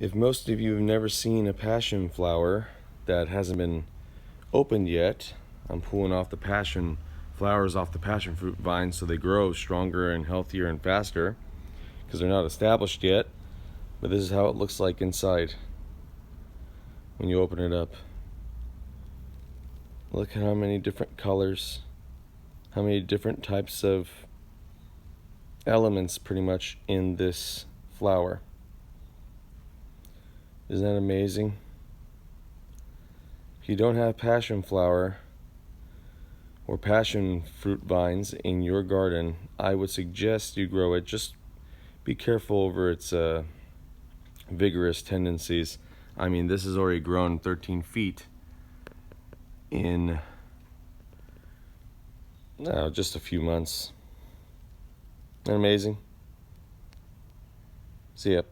If most of you have never seen a passion flower that hasn't been opened yet, I'm pulling off the passion flowers off the passion fruit vines so they grow stronger and healthier and faster because they're not established yet. But this is how it looks like inside when you open it up. Look at how many different colors, how many different types of elements pretty much in this flower. Isn't that amazing? If you don't have passion flower or passion fruit vines in your garden, I would suggest you grow it. Just be careful over its vigorous tendencies. I mean, this has already grown 13 feet in just a few months. Isn't that amazing? See ya.